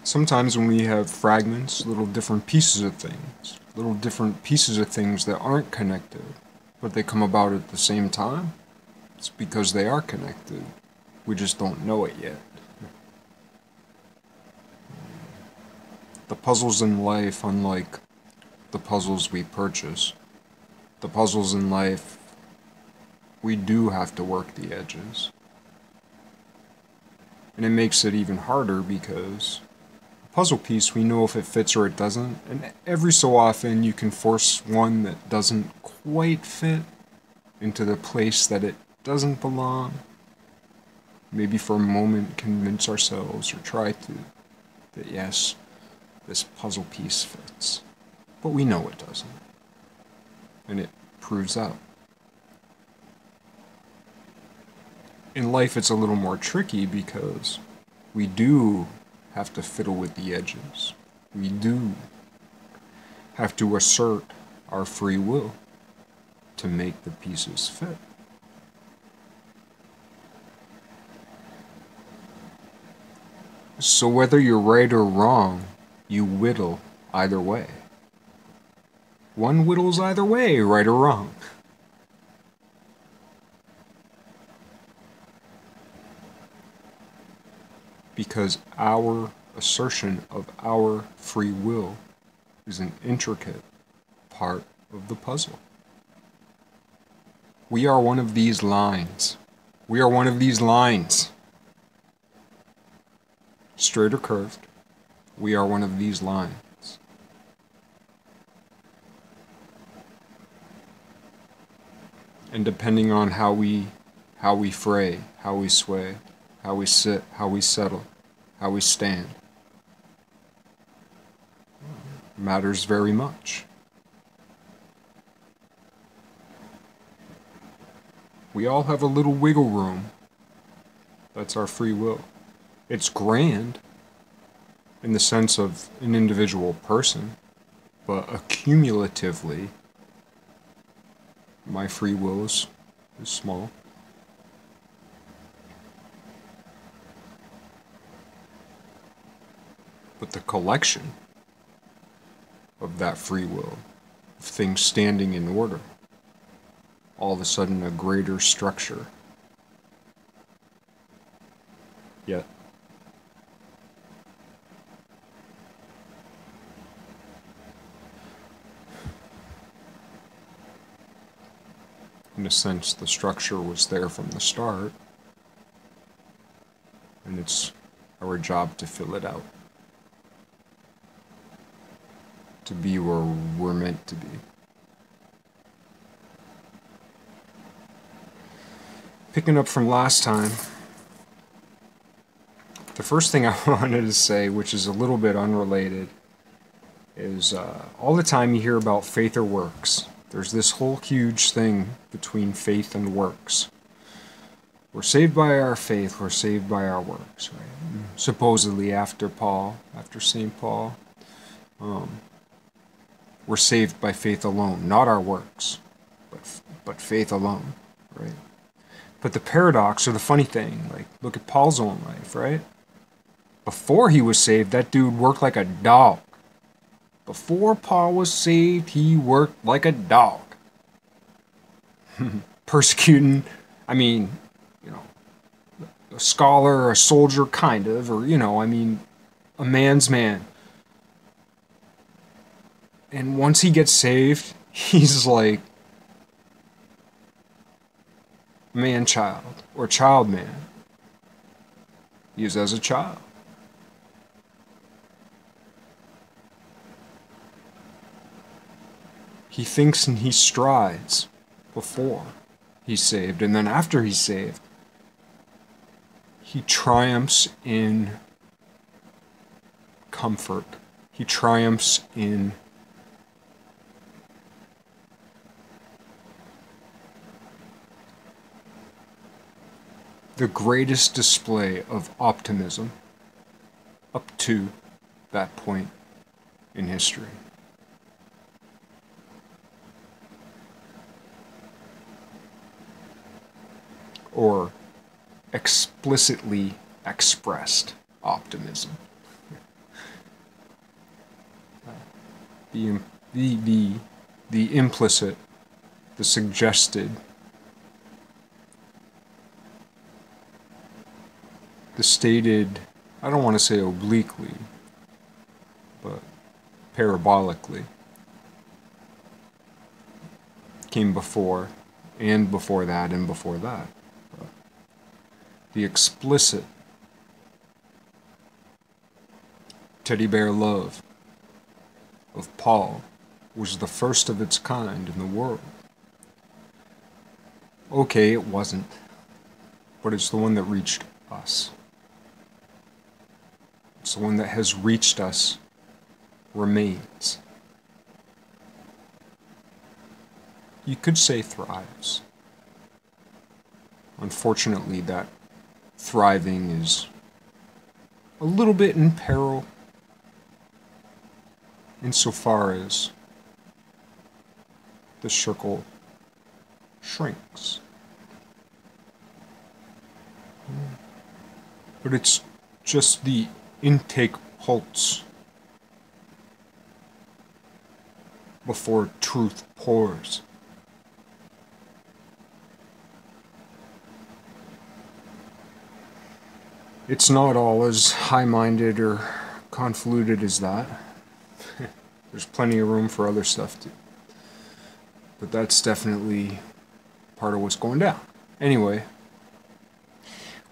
Sometimes when we have fragments, little different pieces of things that aren't connected, but they come about at the same time, it's because they are connected. We just don't know it yet. The puzzles in life, unlike the puzzles we purchase, the puzzles in life, we do have to work the edges. And it makes it even harder because puzzle piece, we know if it fits or it doesn't, and every so often you can force one that doesn't quite fit into the place that it doesn't belong. Maybe for a moment convince ourselves or try to that yes, this puzzle piece fits. But we know it doesn't. And it proves out. In life it's a little more tricky because we do have to fiddle with the edges. We do have to assert our free will to make the pieces fit. So whether you're right or wrong, you whittle either way. One whittles either way, right or wrong. Because our assertion of our free will is an intricate part of the puzzle. We are one of these lines. We are one of these lines. Straight or curved, we are one of these lines. And depending on how we fray, how we sway, how we sit, how we settle, how we stand, matters very much. We all have a little wiggle room. That's our free will. It's grand in the sense of an individual person, but accumulatively, my free will is small. But the collection of that free will, of things standing in order, all of a sudden a greater structure. Yet, in a sense, the structure was there from the start, and it's our job to fill it out. To be where we're meant to be. Picking up from last time, the first thing I wanted to say, which is a little bit unrelated, is all the time you hear about faith or works. There's this whole huge thing between faith and works. We're saved by our faith, we're saved by our works, right? Supposedly after St. Paul, we're saved by faith alone, not our works, but faith alone, right? But the paradox, or the funny thing, like, look at Paul's own life, right? Before he was saved, that dude worked like a dog. Before Paul was saved, he worked like a dog. Persecuting, I mean, a scholar, a soldier, kind of, or, a man's man. And once he gets saved, he's like man-child, or child-man. He is as a child. He thinks and he strides before he's saved, and then after he's saved, he triumphs in comfort. He triumphs in the greatest display of optimism up to that point in history. Or explicitly expressed optimism. The implicit, the suggested, the stated, I don't want to say obliquely, but parabolically, came before, and before that, and before that. The explicit teddy bear love of Paul was the first of its kind in the world. Okay, it wasn't, but it's the one that reached us. It's the one that has reached us, remains. You could say thrives. Unfortunately, that thriving is a little bit in peril insofar as the circle shrinks. But it's just the intake halts before truth pours. It's not all as high-minded or convoluted as that. There's plenty of room for other stuff too. But that's definitely part of what's going down. Anyway,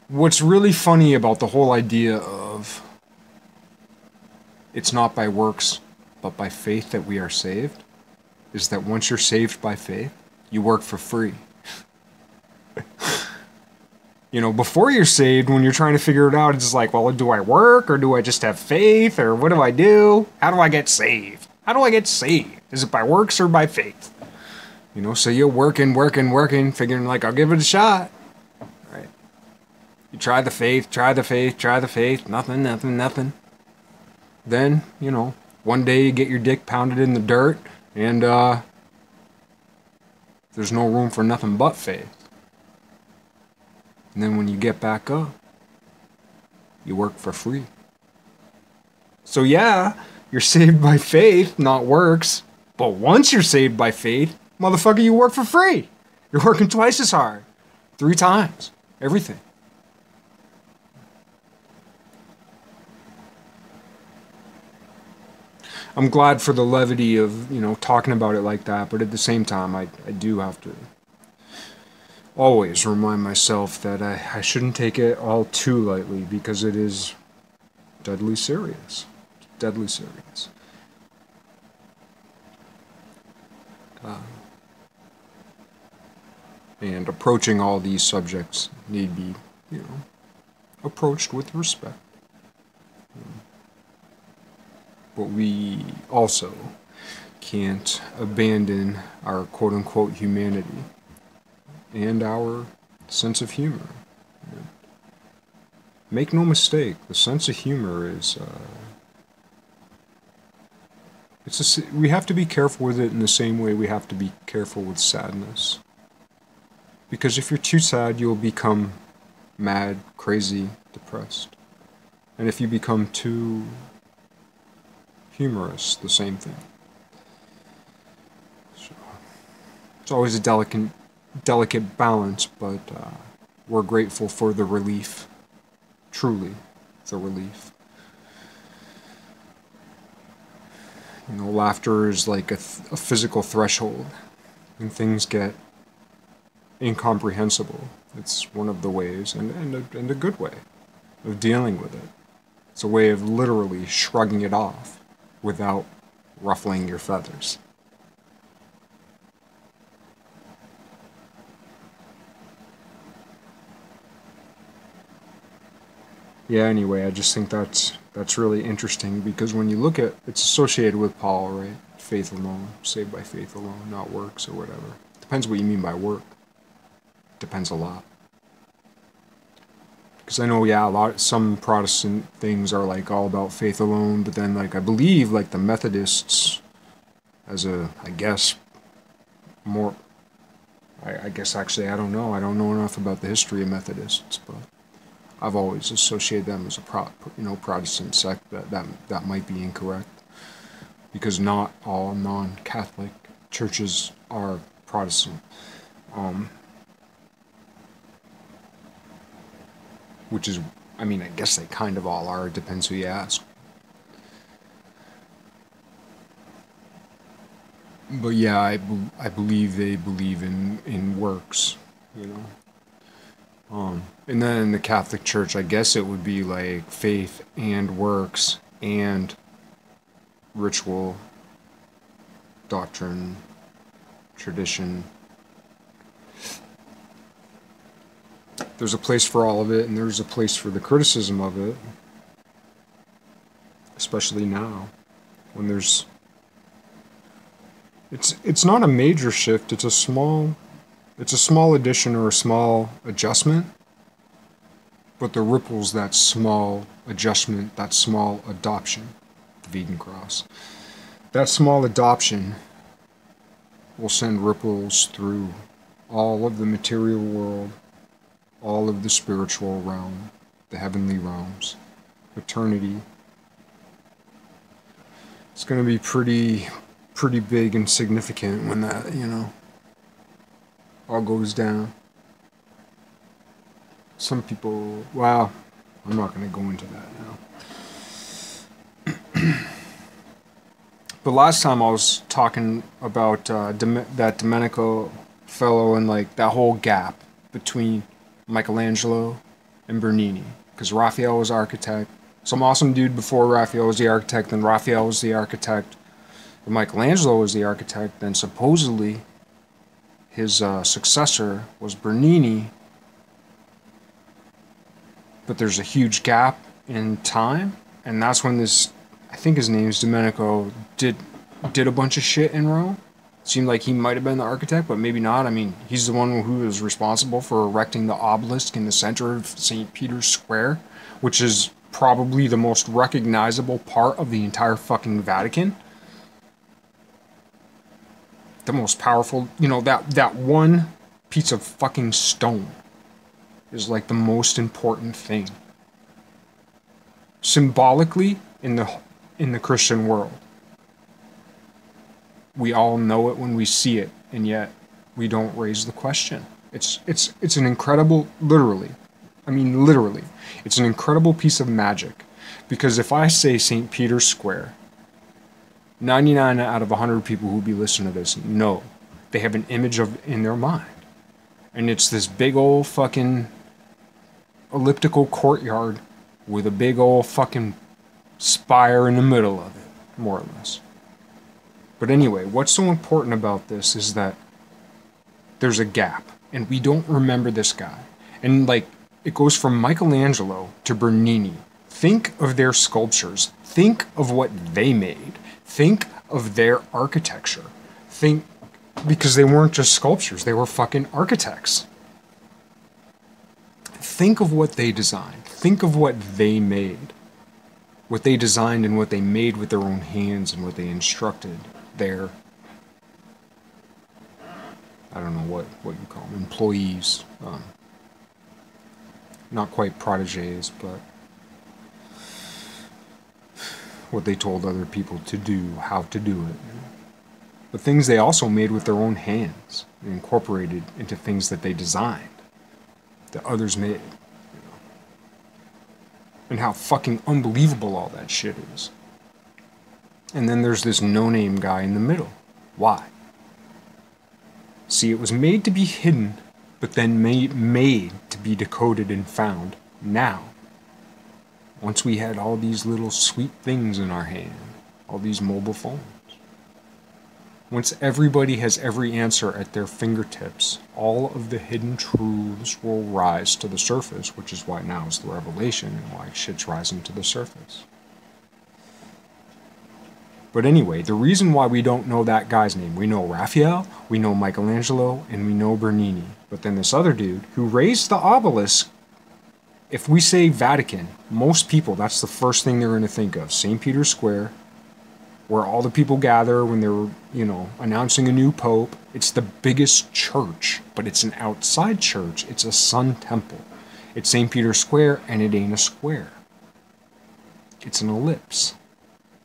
what's really funny about the whole idea of it's not by works, but by faith that we are saved, is that once you're saved by faith, you work for free. You know, before you're saved, when you're trying to figure it out, it's just like, well, do I work, or do I just have faith, or what do I do? How do I get saved? How do I get saved? Is it by works or by faith? You know, so you're working, figuring like, I'll give it a shot. Right? You try the faith, nothing. Then, you know, one day you get your dick pounded in the dirt, and there's no room for nothing but faith. And then when you get back up, you work for free. So yeah, you're saved by faith, not works. But once you're saved by faith, motherfucker, you work for free. You're working twice as hard. 3 times. Everything. I'm glad for the levity of, you know, talking about it like that, but at the same time, I do have to always remind myself that I shouldn't take it all too lightly, because it is deadly serious. Deadly serious. And approaching all these subjects need be, you know, approached with respect. But we also can't abandon our quote-unquote humanity and our sense of humor. Make no mistake, the sense of humor is, we have to be careful with it in the same way we have to be careful with sadness. Because if you're too sad, you'll become mad, crazy, depressed. And if you become too humorous, the same thing. So, it's always a delicate balance, but we're grateful for the relief. Truly, the relief. You know, laughter is like a physical threshold. When things get incomprehensible, it's one of the ways, and a good way, of dealing with it. It's a way of literally shrugging it off without ruffling your feathers. Yeah, anyway, I just think that's really interesting because when you look at it's associated with Paul, right? Faith alone, saved by faith alone, not works or whatever. Depends what you mean by work. Depends a lot. Because I know, yeah, some Protestant things are like all about faith alone, but then like I believe like the Methodists, as a I guess more, I guess actually I don't know. I don't know enough about the history of Methodists, but I've always associated them as a Protestant sect. That might be incorrect because not all non-Catholic churches are Protestant. Which is, I mean, I guess they kind of all are. It depends who you ask. But yeah, I believe they believe in works, you know. And then in the Catholic Church, I guess it would be like faith and works and ritual, doctrine, tradition. There's a place for all of it, and there's a place for the criticism of it, especially now, when there's. It's not a major shift. It's a small addition or a small adjustment, but the ripples that small adjustment, that small adoption, the vegan cross, that small adoption will send ripples through all of the material world, all of the spiritual realm, the heavenly realms, eternity. It's going to be pretty big and significant when that, all goes down. Some people, well, I'm not going to go into that now. But last time I was talking about that Domenico fellow and like that whole gap between Michelangelo and Bernini, because Raphael was architect, some awesome dude before Raphael was the architect, then Raphael was the architect, then Michelangelo was the architect, then supposedly his successor was Bernini, but there's a huge gap in time, and that's when this, I think his name's Domenico, did a bunch of shit in Rome. Seemed like he might have been the architect, but maybe not. I mean, he's the one who was responsible for erecting the obelisk in the center of St. Peter's Square, which is probably the most recognizable part of the entire fucking Vatican. The most powerful, that one piece of fucking stone is like the most important thing. Symbolically, in the Christian world. We all know it when we see it, and yet we don't raise the question. It's an incredible, literally, it's an incredible piece of magic. Because if I say St. Peter's Square, 99 out of 100 people who will be listening to this know they have an image of in their mind. And it's this big old fucking elliptical courtyard with a big old fucking spire in the middle of it, more or less. But anyway, what's so important about this is that there's a gap, and we don't remember this guy. And like, it goes from Michelangelo to Bernini. Think of their sculptures. Think of what they made. Think of their architecture. Because they weren't just sculptures, they were fucking architects. Think of what they designed. Think of what they made. What they designed and what they made with their own hands and what they instructed their, I don't know what you call them, employees, not quite protégés, but what they told other people to do, how to do it. But things they also made with their own hands and incorporated into things that they designed, that others made. And how fucking unbelievable all that shit is. And then there's this no-name guy in the middle. Why? See, it was made to be hidden, but then made to be decoded and found now. Once we had all these little sweet things in our hand, all these mobile phones. Once everybody has every answer at their fingertips, all of the hidden truths will rise to the surface, which is why now is the revelation and why shit's rising to the surface. But anyway, the reason why we don't know that guy's name, we know Raphael, we know Michelangelo, and we know Bernini. But then this other dude who raised the obelisk, if we say Vatican, most people, that's the first thing they're going to think of. St. Peter's Square, where all the people gather when they're, announcing a new pope. It's the biggest church, but it's an outside church. It's a sun temple. It's St. Peter's Square, and it ain't a square. It's an ellipse.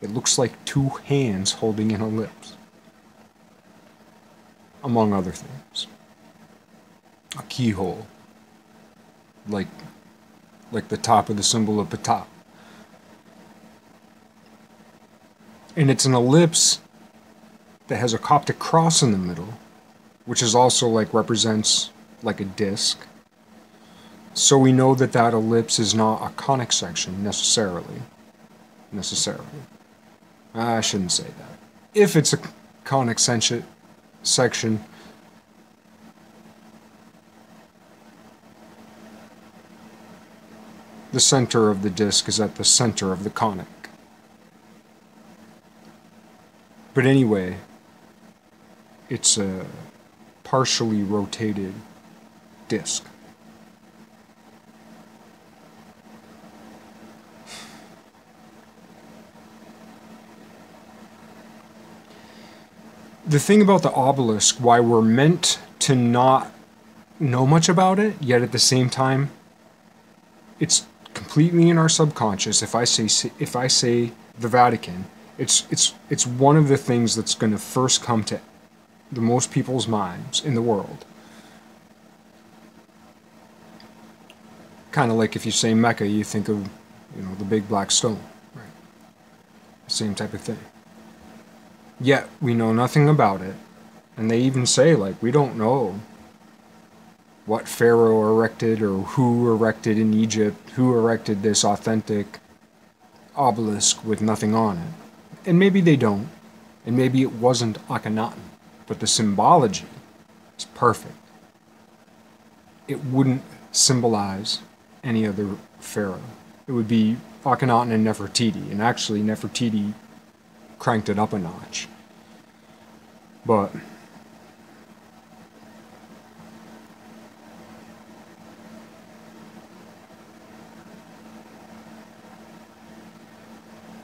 It looks like two hands holding an ellipse, among other things. A keyhole, like the top of the symbol of Ptah. And it's an ellipse that has a Coptic cross in the middle, which is also represents like a disc. So we know that that ellipse is not a conic section necessarily. I shouldn't say that. If it's a conic section, the center of the disc is at the center of the conic. But anyway, it's a partially rotated disc. The thing about the obelisk, why we're meant to not know much about it, yet at the same time, it's completely in our subconscious. If I say the Vatican, it's one of the things that's going to first come to the most people's minds in the world. Kind of like if you say Mecca, you think of the big black stone, right? Same type of thing. Yet we know nothing about it, and they even say we don't know what pharaoh erected or who erected in Egypt, who erected this authentic obelisk with nothing on it. And maybe they don't, and maybe it wasn't Akhenaten, but the symbology is perfect. It wouldn't symbolize any other pharaoh. It would be Akhenaten and Nefertiti, and actually Nefertiti cranked it up a notch. But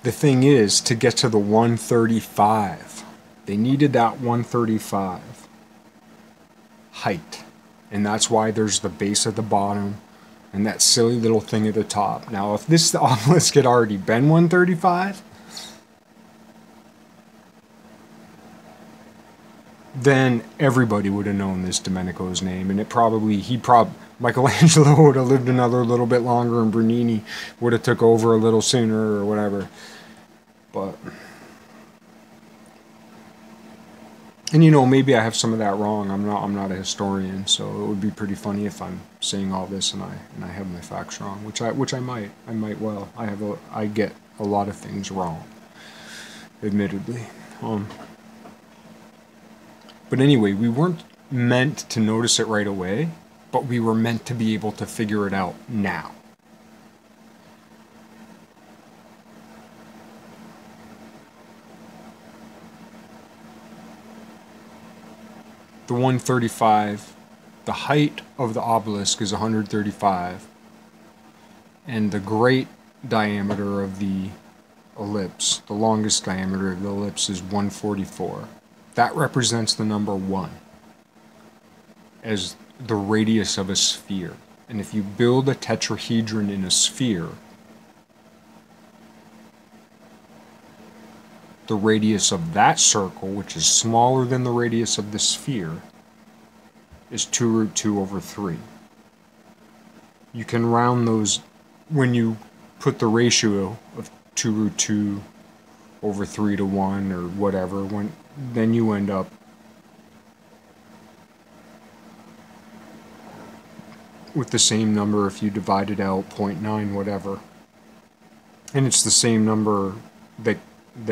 the thing is, to get to the 135, they needed that 135 height. And that's why there's the base at the bottom and that silly little thing at the top. Now, if this obelisk had already been 135, then everybody would have known this Domenico's name, and Michelangelo would have lived another little bit longer, and Bernini would have took over a little sooner, or whatever. But, and maybe I have some of that wrong. I'm not a historian, so it would be pretty funny if I'm saying all this and I have my facts wrong, which I might. Well, I get a lot of things wrong, admittedly. But anyway, we weren't meant to notice it right away, but we were meant to be able to figure it out now. The 135, the height of the obelisk is 135, and the great diameter of the ellipse, the longest diameter of the ellipse, is 144. That represents the number 1 as the radius of a sphere. And if you build a tetrahedron in a sphere, the radius of that circle, which is smaller than the radius of the sphere, is 2 root 2 over 3. You can round those when you put the ratio of 2 root 2 over 3 to 1 or whatever, then you end up with the same number if you divide it out 0.9 whatever. And it's the same number that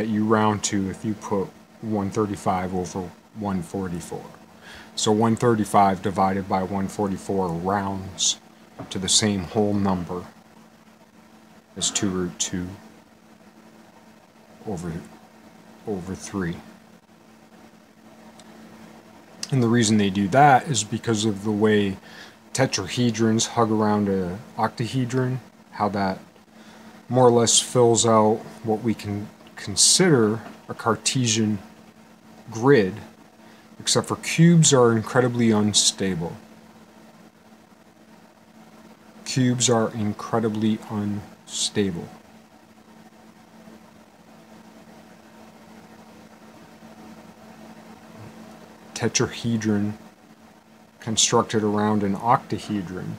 you round to if you put 135 over 144. So 135 divided by 144 rounds to the same whole number as 2 root 2 over 3. And the reason they do that is because of the way tetrahedrons hug around an octahedron, how that more or less fills out what we can consider a Cartesian grid, except for cubes are incredibly unstable. Cubes are incredibly unstable. Tetrahedron constructed around an octahedron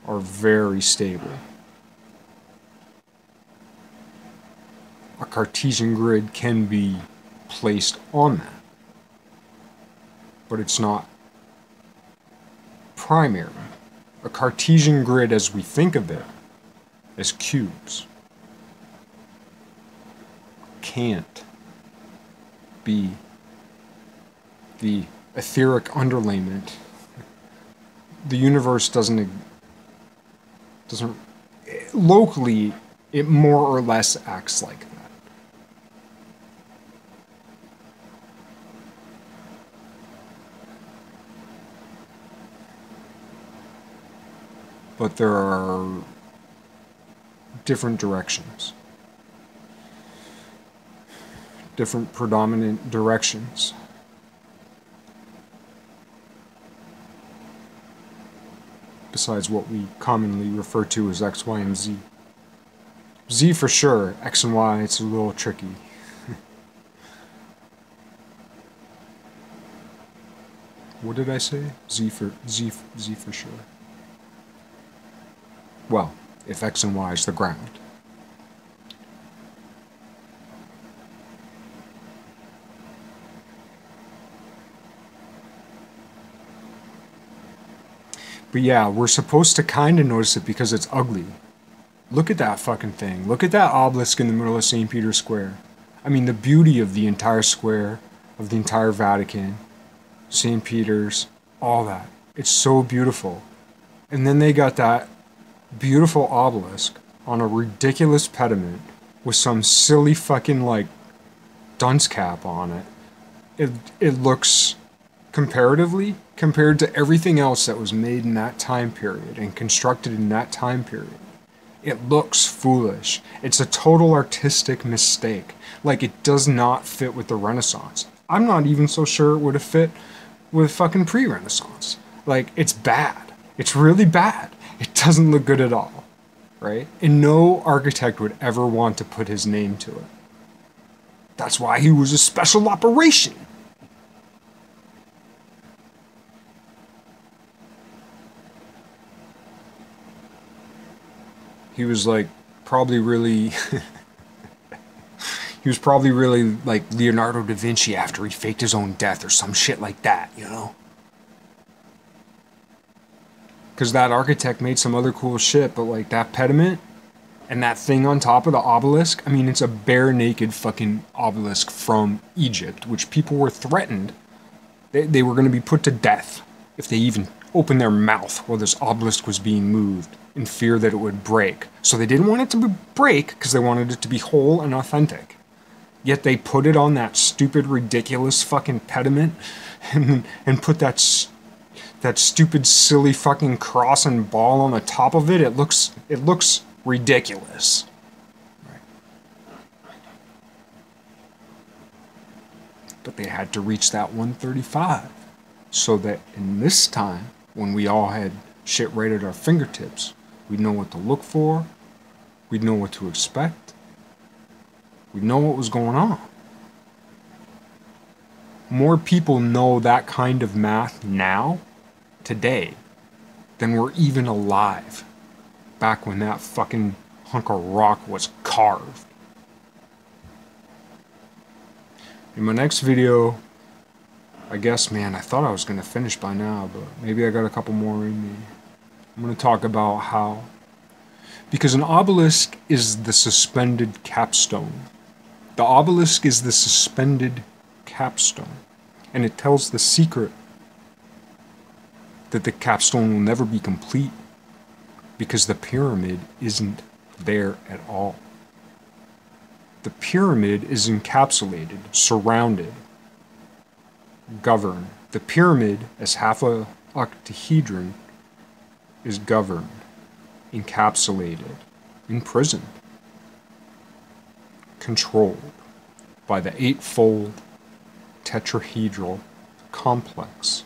are very stable. A Cartesian grid can be placed on that, but it's not primary. A Cartesian grid, as we think of it, as cubes, can't be the etheric underlayment. The universe doesn't locally, it more or less acts like that. But there are different directions, different predominant directions. Besides what we commonly refer to as X, Y, and Z. Z for sure, X and Y, it's a little tricky. What did I say? Z for sure. Well, if X and Y is the ground. But yeah, we're supposed to kind of notice it because it's ugly. Look at that fucking thing. Look at that obelisk in the middle of St. Peter's Square. I mean, the beauty of the entire square, of the entire Vatican, St. Peter's, all that. It's so beautiful. And then they got that beautiful obelisk on a ridiculous pediment with some silly fucking, like, dunce cap on it. It looks, comparatively, compared to everything else that was made in that time period and constructed in that time period, it looks foolish. It's a total artistic mistake. Like, it does not fit with the Renaissance. I'm not even so sure it would have fit with fucking pre-Renaissance. Like, it's bad. It's really bad. It doesn't look good at all, right? And no architect would ever want to put his name to it. That's why he was a special operation. He was like probably really he was probably really like Leonardo da Vinci after he faked his own death or some shit like that, you know? Because that architect made some other cool shit, but like that pediment and that thing on top of the obelisk, I mean, it's a bare naked fucking obelisk from Egypt, which people were threatened. They were going to be put to death if they even opened their mouth while this obelisk was being moved, in fear that it would break. So they didn't want it to break because they wanted it to be whole and authentic. Yet they put it on that stupid, ridiculous fucking pediment and put that stupid, silly fucking cross and ball on the top of it. It looks ridiculous. Right. But they had to reach that 135 so that in this time, when we all had shit right at our fingertips, we'd know what to look for, we'd know what to expect, we'd know what was going on. More people know that kind of math now, today, than were even alive back when that fucking hunk of rock was carved. In my next video, I guess, man, I thought I was going to finish by now, but maybe I got a couple more in me. I'm going to talk about how, because an obelisk is the suspended capstone. The obelisk is the suspended capstone, and it tells the secret that the capstone will never be complete because the pyramid isn't there at all. The pyramid is encapsulated, surrounded, governed. The pyramid, as half a octahedron, is governed, encapsulated, imprisoned, controlled by the eightfold tetrahedral complex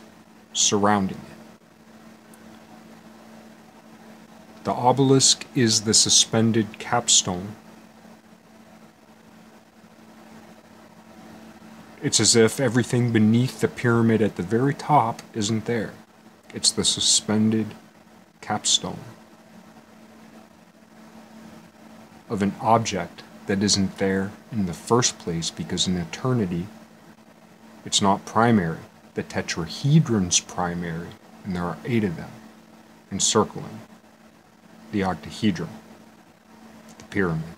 surrounding it. The obelisk is the suspended capstone. It's as if everything beneath the pyramid at the very top isn't there. It's the suspended capstone of an object that isn't there in the first place because in eternity it's not primary. The tetrahedron's primary, and there are 8 of them encircling the octahedron, the pyramid.